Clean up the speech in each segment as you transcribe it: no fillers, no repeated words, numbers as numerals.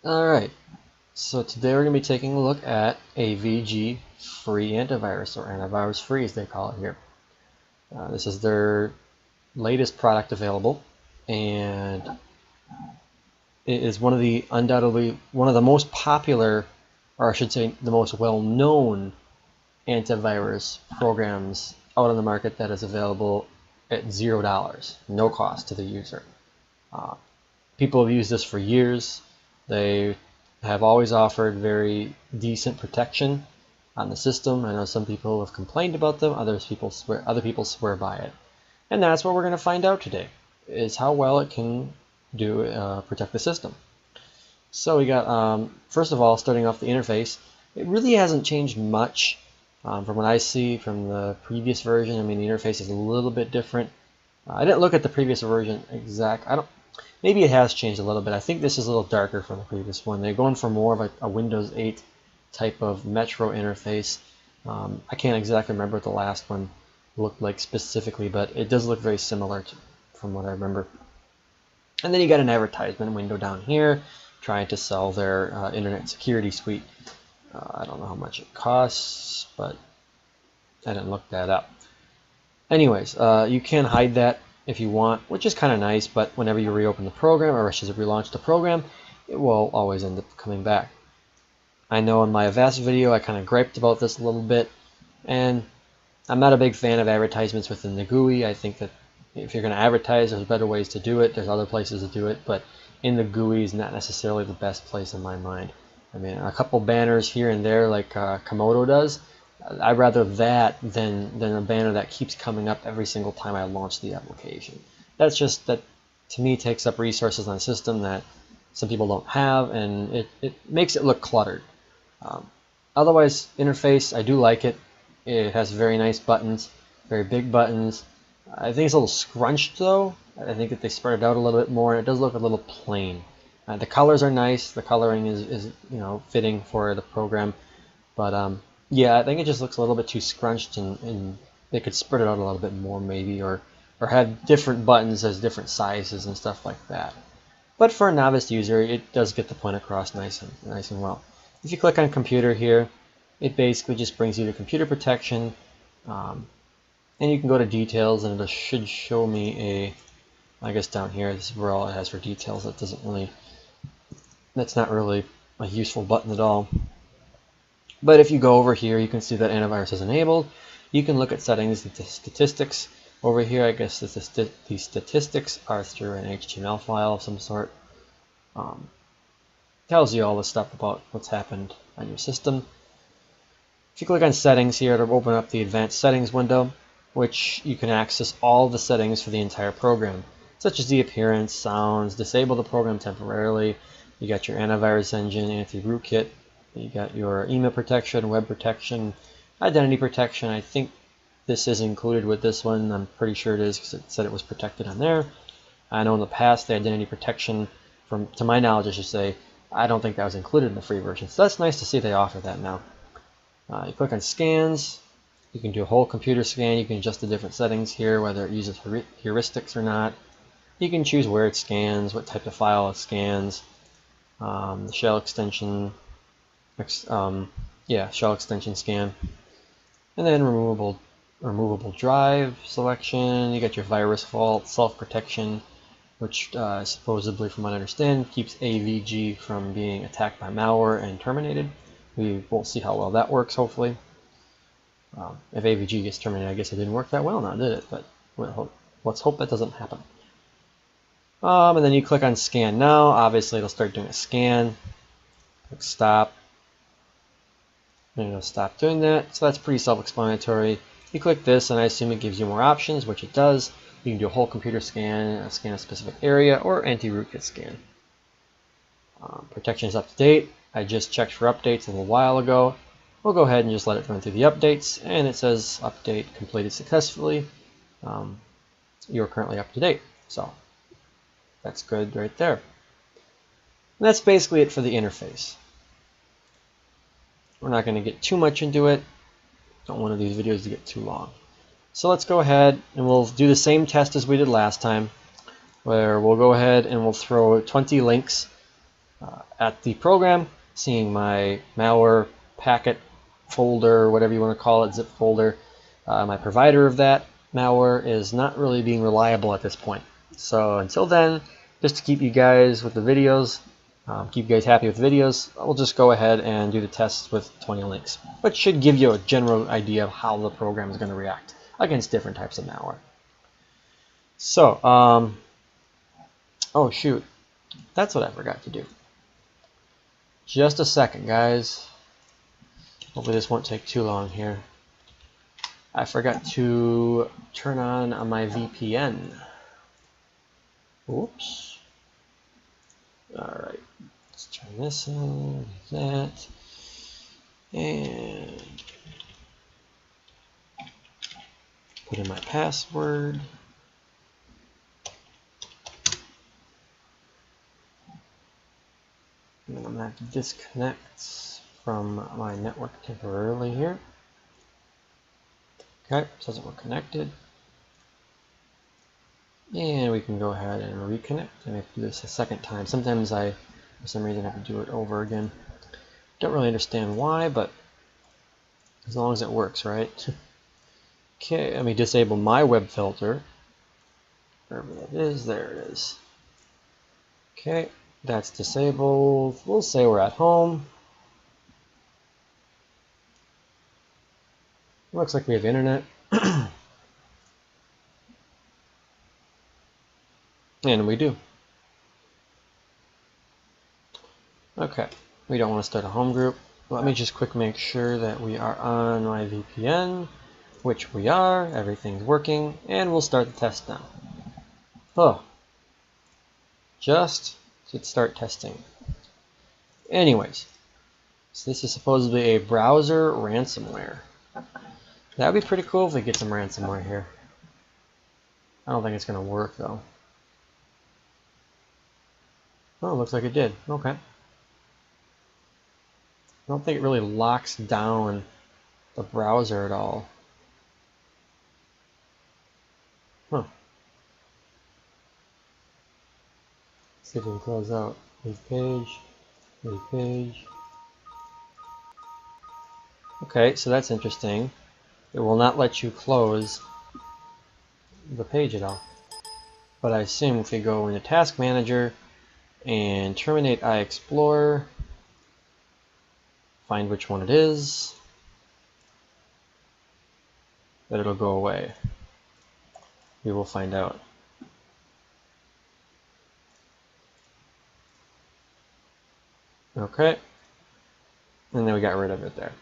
Alright, so today we're going to be taking a look at AVG Free Antivirus, or Antivirus Free as they call it here. This is their latest product available, and it is undoubtedly one of the most popular, or I should say the most well-known antivirus programs out on the market that is available at $0, no cost to the user. People have used this for years. They have always offered very decent protection on the system. I know some people have complained about them. Other people swear by it, and that's what we're going to find out today: is how well it can do protect the system. So we got first of all, starting off the interface. It really hasn't changed much from what I see from the previous version. I mean, the interface is a little bit different. I didn't look at the previous version exact. Maybe it has changed a little bit. I think this is a little darker from the previous one. They're going for more of a Windows 8 type of Metro interface. I can't exactly remember what the last one looked like specifically, but it does look very similar from what I remember. And then you got an advertisement window down here trying to sell their Internet Security Suite. I don't know how much it costs, but I didn't look that up. Anyways, you can hide that if you want, which is kind of nice, but whenever you reopen the program, or should relaunch the program, it will always end up coming back. I know in my Avast video I kind of griped about this a little bit, and I'm not a big fan of advertisements within the GUI. I think that if you're going to advertise, there's better ways to do it. There's other places to do it, but in the GUI is not necessarily the best place in my mind. I mean, a couple banners here and there like Komodo does, I'd rather that than a banner that keeps coming up every single time I launch the application. That to me takes up resources on the system that some people don't have, and it makes it look cluttered. Otherwise, interface, I do like it. It has very nice buttons, very big buttons. I think it's a little scrunched though. I think that they spread it out a little bit more, and it does look a little plain. The colors are nice. The coloring is fitting for the program, but yeah, I think it just looks a little bit too scrunched, and they could spread it out a little bit more maybe, or have different buttons as different sizes and stuff like that. But for a novice user, it does get the point across nice and well. If you click on computer here, it basically just brings you to computer protection, and you can go to details, and it should show me I guess down here, this is where all it has for details. That's not really a useful button at all. But if you go over here, you can see that antivirus is enabled. You can look at settings and statistics. Over here, I guess the statistics are through an HTML file of some sort. Tells you all the stuff about what's happened on your system. If you click on settings here, it'll open up the advanced settings window, which you can access all the settings for the entire program, such as the appearance, sounds, disable the program temporarily. You got your antivirus engine, anti-rootkit. You got your email protection, web protection, identity protection. I think this is included with this one. I'm pretty sure it is because it said it was protected on there. I know in the past the identity protection, to my knowledge I should say, I don't think that was included in the free version. So that's nice to see they offer that now. You click on scans. You can do a whole computer scan. You can adjust the different settings here, whether it uses heuristics or not. You can choose where it scans, what type of file it scans, the shell extension. Shell extension scan, and then removable drive selection. You got your virus fault, self-protection, which supposedly, from what I understand, keeps AVG from being attacked by malware and terminated. We won't see how well that works, hopefully. If AVG gets terminated, I guess it didn't work that well now, did it? But let's hope that doesn't happen. And then you click on scan now. Obviously, it'll start doing a scan. Click stop. And it'll stop doing that. So that's pretty self-explanatory. You click this, and I assume it gives you more options, which it does. You can do a whole computer scan, scan a specific area, or anti-rootkit scan. Protection is up to date. I just checked for updates a little while ago. We'll go ahead and just let it run through the updates, and it says update completed successfully. You're currently up to date. So that's good right there. And that's basically it for the interface. We're not going to get too much into it. Don't want these videos to get too long. So let's go ahead and we'll do the same test as we did last time, where we'll go ahead and we'll throw 20 links at the program, seeing my malware packet folder, whatever you want to call it, zip folder. My provider of that malware is not really being reliable at this point. So until then, just to keep you guys with the videos, keep you guys happy with the videos, we'll just go ahead and do the tests with 20 links, which should give you a general idea of how the program is going to react against different types of malware. So, oh shoot, that's what I forgot to do. Just a second, guys. Hopefully this won't take too long here. I forgot to turn on my VPN. Oops. Alright, let's turn this on, that, and put in my password. And then I'm going to have to disconnect from my network temporarily here. Okay, says that we're connected. And we can go ahead and reconnect. And I have to do this a second time. Sometimes I, for some reason, have to do it over again. Don't really understand why, but as long as it works, right? Okay, let me disable my web filter. Wherever that is, there it is. Okay, that's disabled. We'll say we're at home. Looks like we have internet. And we do. Okay, we don't want to start a home group. Let me just quick make sure that we are on my VPN, which we are. Everything's working, and we'll start the test now. Oh, just to start testing. Anyways, so this is supposedly a browser ransomware. That would be pretty cool if we get some ransomware here. I don't think it's going to work though. Oh, looks like it did. Okay. I don't think it really locks down the browser at all. Huh. Let's see if we can close out. Leave page. Leave page. Okay, so that's interesting. It will not let you close the page at all. But I assume if we go into Task Manager and terminate iExplorer, find which one it is, that it'll go away. We will find out. Okay, and then we got rid of it there.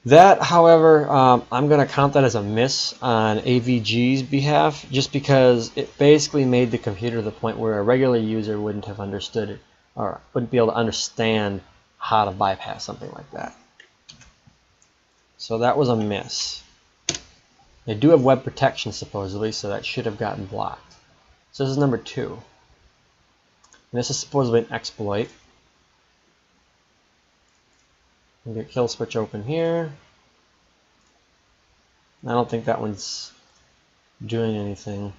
That, however, I'm going to count that as a miss on AVG's behalf, just because it basically made the computer to the point where a regular user wouldn't have understood it, or wouldn't be able to understand how to bypass something like that. So that was a miss. They do have web protection supposedly, so that should have gotten blocked. So this is number 2. And this is supposedly an exploit. We'll get kill switch open here. I don't think that one's doing anything.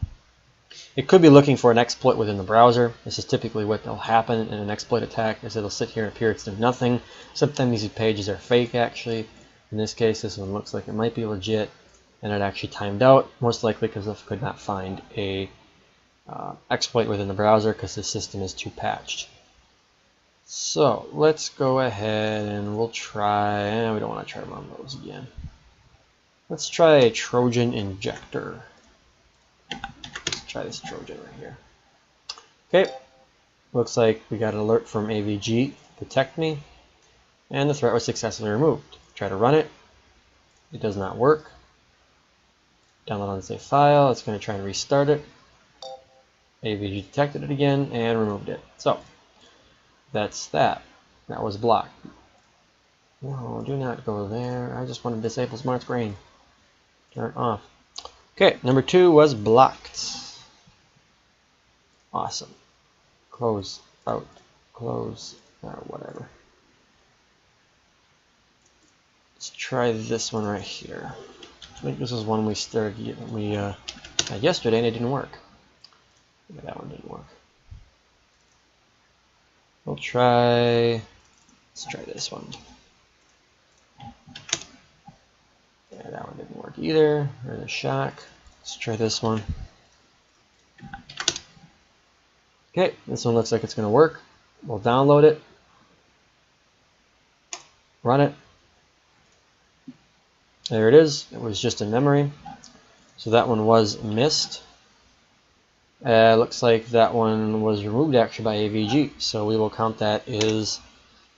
It could be looking for an exploit within the browser. This is typically what will happen in an exploit attack, is it'll sit here and appear it's doing nothing. Sometimes these pages are fake actually. In this case, this one looks like it might be legit, and it actually timed out, most likely because it could not find a exploit within the browser because the system is too patched. So let's go ahead and we'll try, we don't want to try one of those again. Let's try a Trojan injector. Let's try this Trojan right here. Okay, looks like we got an alert from AVG, detect me, and the threat was successfully removed. Try to run it, it does not work. Download unsaved file, it's going to try and restart it. AVG detected it again and removed it. So that's that. That was blocked. No, do not go there. I just want to disable smart screen. Turn it off. Okay, number 2 was blocked. Awesome. Close out. Close. Whatever. Let's try this one right here. I think this is one we started yesterday and it didn't work. Yeah, that one didn't work. Let's try this one. Yeah, that one didn't work either. We're in a shock. Let's try this one. Okay, this one looks like it's going to work. We'll download it, run it. There it is. It was just in memory. So that one was missed. Looks like that one was removed actually by AVG. So we will count that as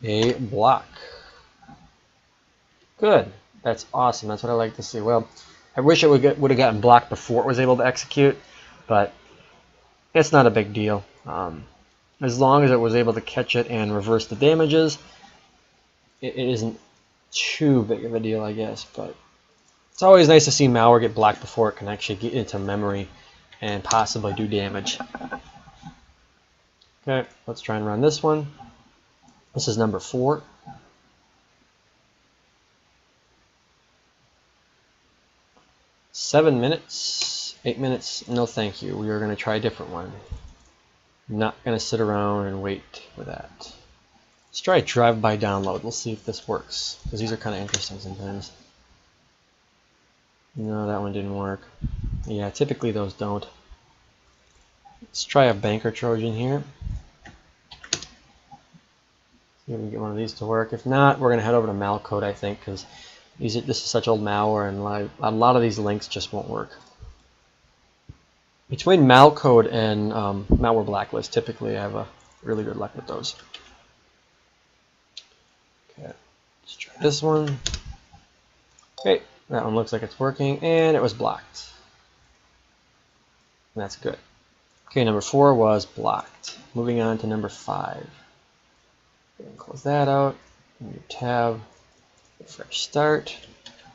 a block. Good. That's awesome. That's what I like to see. Well, I wish it would have gotten blocked before it was able to execute, but it's not a big deal. As long as it was able to catch it and reverse the damages, it isn't too big of a deal, I guess. But it's always nice to see malware get blocked before it can actually get into memory and possibly do damage. Okay, let's try and run this one. This is number 4. Seven minutes, 8 minutes, no thank you. We are going to try a different one. I'm not going to sit around and wait for that. Let's try a drive-by download. We'll see if this works, because these are kind of interesting sometimes. No, that one didn't work. Yeah, typically those don't. Let's try a banker Trojan here. See if we can get one of these to work. If not, we're going to head over to Malcode, I think, because this is such old malware, and a lot of these links just won't work. Between Malcode and Malware Blacklist, typically I have a really good luck with those. Okay, let's try this one. Okay, that one looks like it's working, and it was blocked. And that's good. Okay, number 4 was blocked. Moving on to number 5. Close that out. New tab. Fresh start.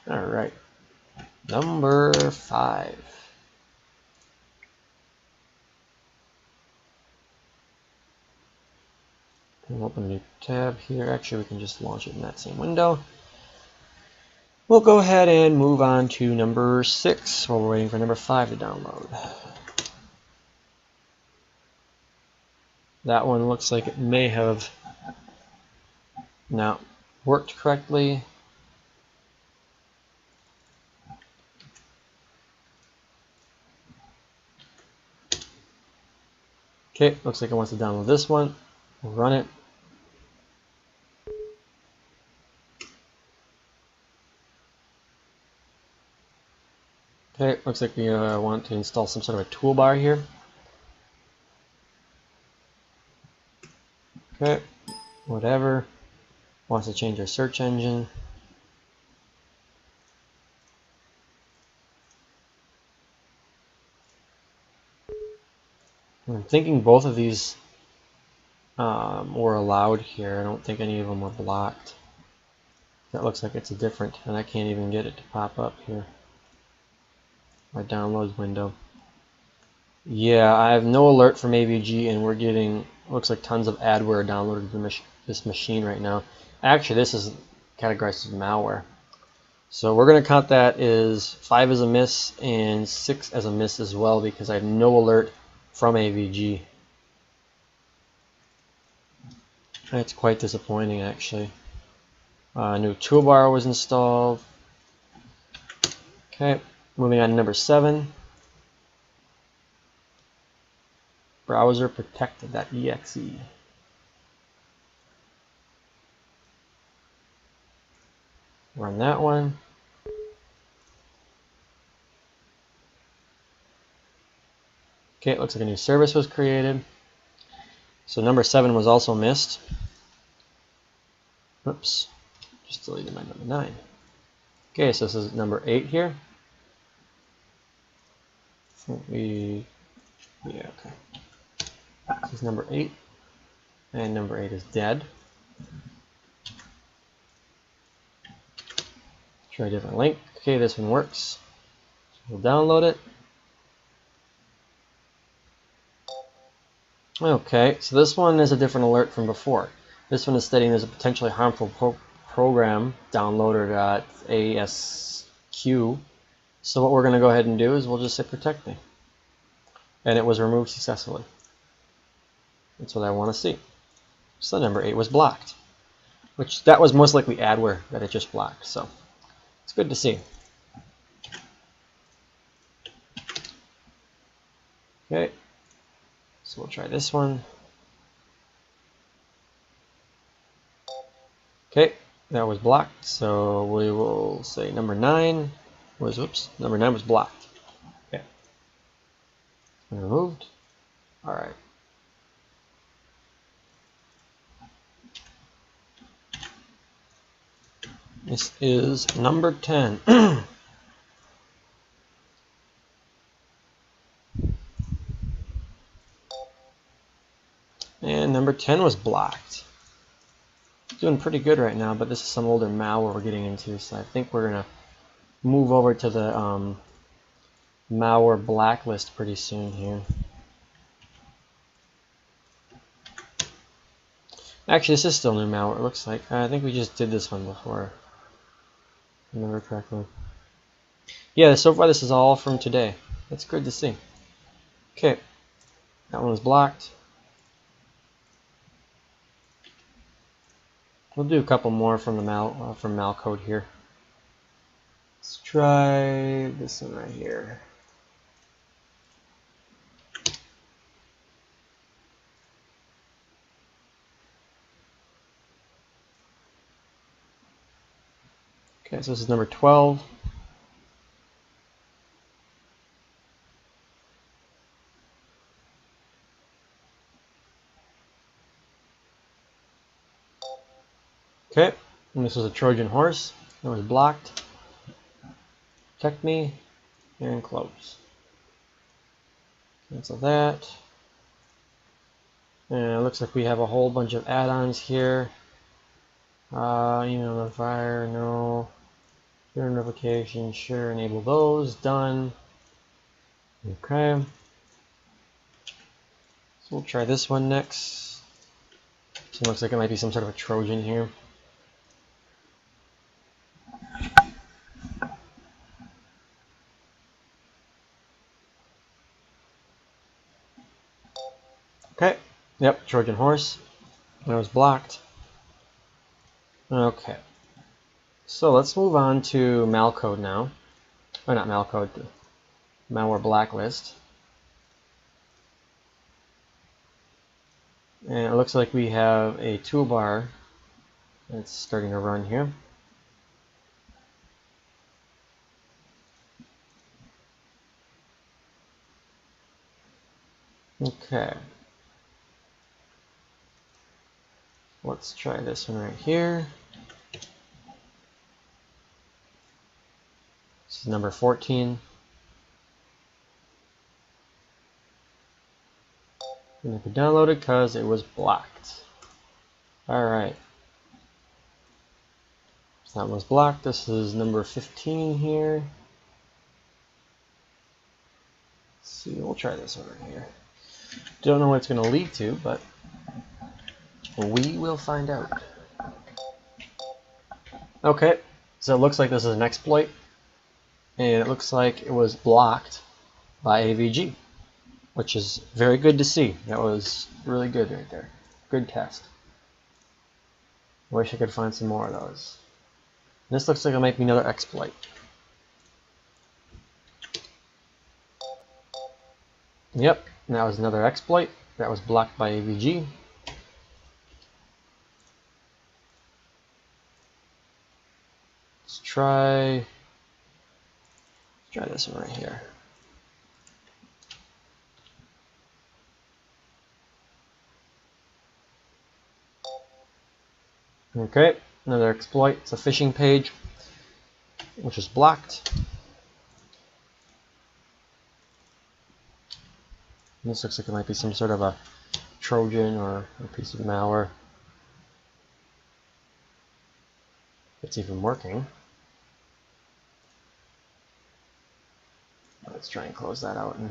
All right. Number 5. We'll open a new tab here. Actually, we can just launch it in that same window. We'll go ahead and move on to number 6 while we're waiting for number 5 to download. That one looks like it may have not worked correctly. Okay, looks like it wants to download this one. We'll run it. Okay, looks like we want to install some sort of a toolbar here. Okay, whatever. Wants to change our search engine. I'm thinking both of these were allowed here. I don't think any of them were blocked. That looks like it's a different, and I can't even get it to pop up here. My downloads window. Yeah, I have no alert from AVG, and we're getting, looks like tons of adware downloaded to this machine right now. Actually, this is categorized as malware. So we're going to count that as 5 as a miss and 6 as a miss as well, because I have no alert from AVG. That's quite disappointing, actually. New toolbar was installed. Okay, moving on to number 7. Browser protected.exe. Run that one. Okay, it looks like a new service was created. So number 7 was also missed. Oops, just deleted my number 9. Okay, so this is number 8 here. Yeah, okay. This is number 8, and number 8 is dead. Try a different link. Okay, this one works. So we'll download it. Okay, so this one is a different alert from before. This one is stating there's a potentially harmful program, downloader.asq. So what we're going to go ahead and do is we'll just say protect me. And it was removed successfully. That's what I want to see. So number 8 was blocked, which that was most likely adware that it just blocked. So it's good to see. Okay, so we'll try this one. Okay, that was blocked, so we will say number 9 was, number 9 was blocked. Okay, removed. All right. This is number 10. And number 10 was blocked. Doing pretty good right now, but this is some older malware we're getting into, so I think we're going to move over to the malware blacklist pretty soon here. Actually, this is still new malware, it looks like. I think we just did this one before, if I remember correctly. Yeah, so far this is all from today. That's good to see. Okay, that one was blocked. We'll do a couple more from the malcode here. Let's try this one right here. Okay, so this is number 12. Okay, and this was a Trojan horse. It was blocked. Protect me and close. Cancel that. And it looks like we have a whole bunch of add-ons here. Email notifier, no. Your notification, sure, enable those, done. Okay. So we'll try this one next. So it looks like it might be some sort of a Trojan here. Okay, yep, Trojan horse. That was blocked. Okay, so let's move on to malcode now. Or not malcode, the malware blacklist. And it looks like we have a toolbar that's starting to run here. Okay. Let's try this one right here. This is number 14. And it could download it because it was blocked. Alright. So that was blocked. This is number 15 here. Let's see, we'll try this one right here. Don't know what it's going to lead to, but we will find out. Okay, so it looks like this is an exploit, and it looks like it was blocked by AVG, which is very good to see. That was really good right there. Good test. I wish I could find some more of those. This looks like it might be another exploit. Yep, that was another exploit. That was blocked by AVG. Let's try this one right here. Okay, another exploit. It's a phishing page, which is blocked. And this looks like it might be some sort of a Trojan or a piece of malware. It's even working. Let's try and close that out and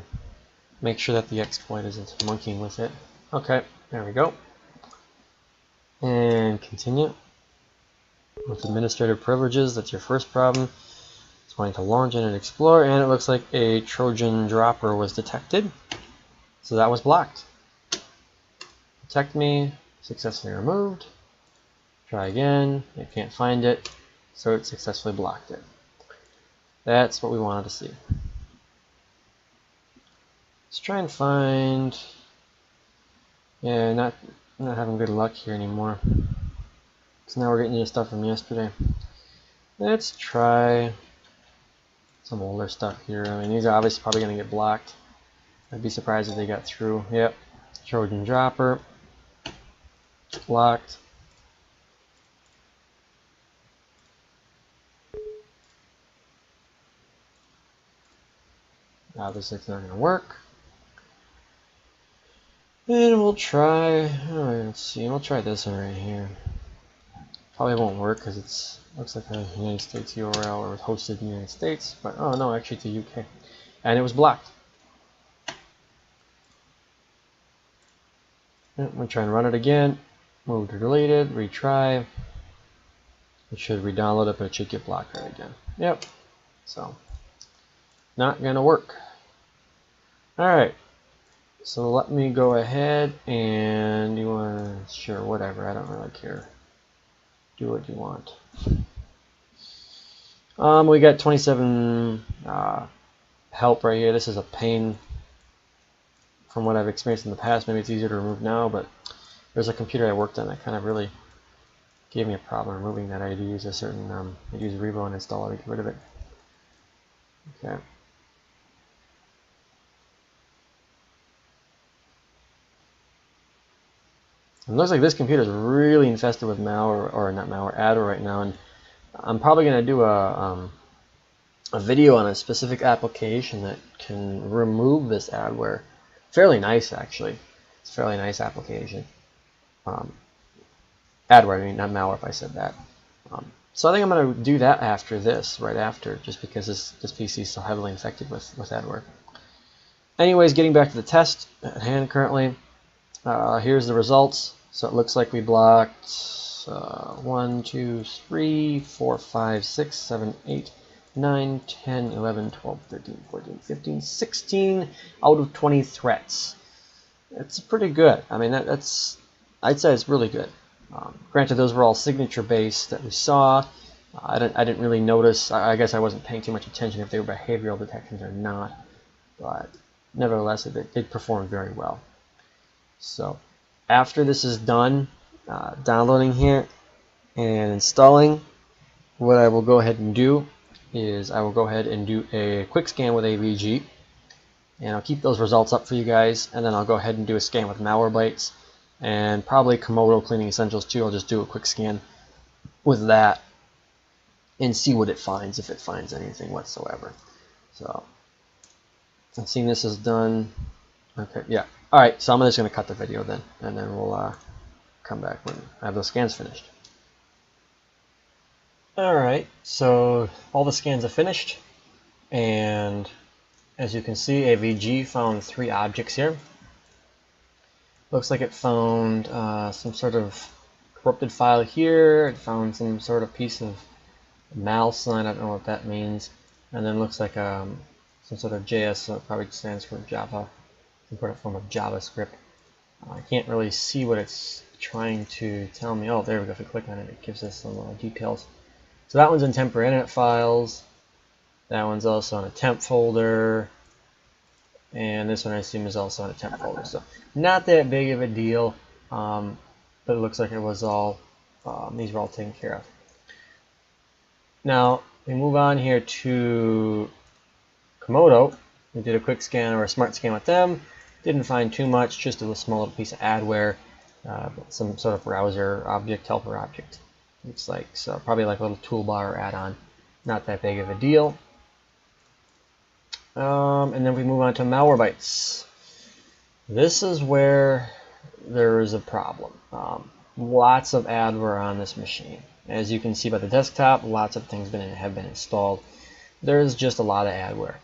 make sure that the exploit isn't monkeying with it. Okay, there we go. And continue with administrative privileges. That's your first problem. It's going to launch and explore, and it looks like a Trojan dropper was detected. So that was blocked. Protect me. This successfully removed. Try again, it can't find it, so it successfully blocked it. That's what we wanted to see. Let's try and find, yeah, not having good luck here anymore. So now we're getting new stuff from yesterday. Let's try some older stuff here. I mean, these are obviously probably going to get blocked. I'd be surprised if they got through. Yep, Trojan dropper, blocked. Obviously it's not going to work. And we'll try, let's see, we'll try this one right here. Probably won't work because it looks like a United States URL or was hosted in the United States, but oh no, actually it's the UK. And it was blocked. We'll try and run it again. Move to deleted, retry. It should re-download it, but it should get blocked right again. Yep. So, not gonna work. Alright. So let me go ahead and you want to, sure, whatever, I don't really care. Do what you want. We got 27 help right here. This is a pain from what I've experienced in the past. Maybe it's easier to remove now, but there's a computer I worked on that kind of really gave me a problem removing that. I had to use a certain, I'd use Revo and install it to get rid of it. Okay. It looks like this computer is really infested with malware, or not malware, adware right now, and I'm probably going to do a video on a specific application that can remove this adware. Fairly nice, actually. It's a fairly nice application. Adware, I mean, not malware if I said that. So I think I'm going to do that after this, right after, just because this PC is so heavily infected with adware. Anyways, getting back to the test at hand currently. Here's the results. So it looks like we blocked 1, 2, 3, 4, 5, 6, 7, 8, 9, 10, 11, 12, 13, 14, 15, 16 out of 20 threats. It's pretty good. I mean, I'd say it's really good. Granted, those were all signature based that we saw. I didn't really notice. I guess I wasn't paying too much attention if they were behavioral detections or not. But nevertheless, it did perform very well. So after this is done, downloading here and installing, what I will go ahead and do is I will go ahead and do a quick scan with AVG, and I'll keep those results up for you guys, and then I'll go ahead and do a scan with Malwarebytes and probably Komodo Cleaning Essentials too. I'll just do a quick scan with that and see what it finds, if it finds anything whatsoever. So I'm seeing this is done. Okay, yeah. Alright, so I'm just going to cut the video then, and then we'll come back when I have those scans finished. Alright, so all the scans are finished, and as you can see, AVG found 3 objects here. Looks like it found some sort of corrupted file here, it found some sort of piece of mal sign, I don't know what that means, and then looks like some sort of JS, so it probably stands for Java. Some form of JavaScript. I can't really see what it's trying to tell me. Oh, there we go. If we click on it, it gives us some details. So that one's in temporary internet files. That one's also in a temp folder. And this one I assume is also in a temp folder. So not that big of a deal, but it looks like it was all, these were all taken care of. Now, we move on here to Komodo. We did a quick scan or a smart scan with them. Didn't find too much, just a small little piece of adware, some sort of browser object, helper object. Looks like, so probably like a little toolbar or add-on. Not that big of a deal. And then we move on to Malwarebytes. This is where there is a problem. Lots of adware on this machine. As you can see by the desktop, lots of things have been installed. There's just a lot of adware.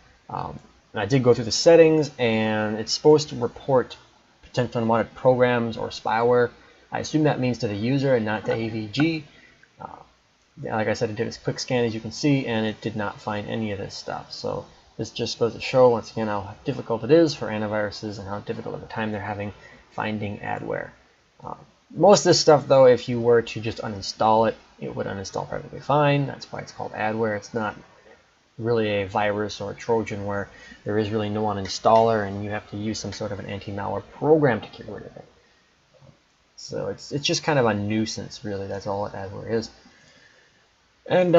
I did go through the settings, and it's supposed to report potential unwanted programs or spyware. I assume that means to the user and not to AVG. Like I said, it did a quick scan, as you can see, and it did not find any of this stuff. So this just goes to show, once again, how difficult it is for antiviruses and how difficult of a time they're having finding adware. Most of this stuff, though, if you were to just uninstall it, it would uninstall perfectly fine. That's why it's called adware. It's not really a virus or a Trojan where there is really no uninstaller and you have to use some sort of an anti-malware program to get rid of it. So it's just kind of a nuisance, really. That's all adware is. And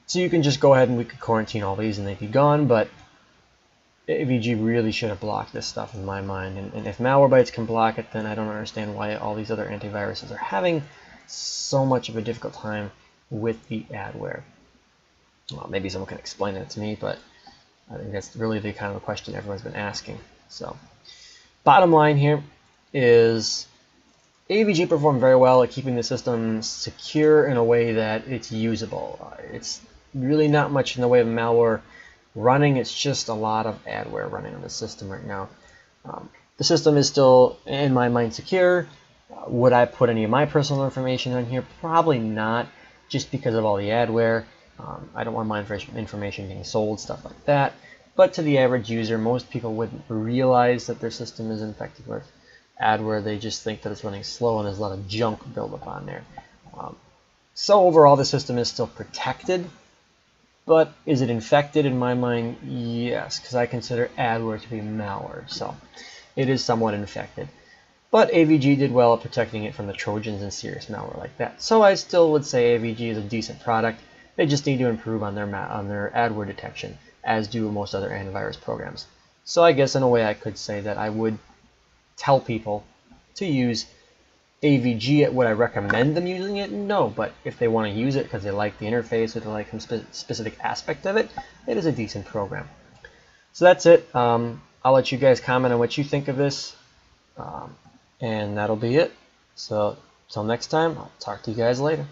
so you can just go ahead and we could quarantine all these and they'd be gone, but AVG really should have blocked this stuff in my mind. And if Malwarebytes can block it, then I don't understand why all these other antiviruses are having so much of a difficult time with the adware. Well, maybe someone can explain it to me, but I think that's really the kind of question everyone's been asking. So, bottom line here is AVG performed very well at keeping the system secure in a way that it's usable. It's really not much in the way of malware running. It's just a lot of adware running on the system right now. The system is still, in my mind, secure. Would I put any of my personal information on here? Probably not, just because of all the adware. I don't want my information being sold, stuff like that. But to the average user, most people wouldn't realize that their system is infected with adware. They just think that it's running slow and there's a lot of junk buildup on there. So overall, the system is still protected. But is it infected? In my mind, yes, because I consider adware to be malware. So it is somewhat infected. But AVG did well at protecting it from the Trojans and serious malware like that. So I still would say AVG is a decent product. They just need to improve on their adware detection, as do most other antivirus programs. So I guess in a way I could say that I would tell people to use AVG. Would I recommend them using it? No, but if they want to use it because they like the interface or they like some specific aspect of it, it is a decent program. So that's it. I'll let you guys comment on what you think of this, and that'll be it. So till next time, I'll talk to you guys later.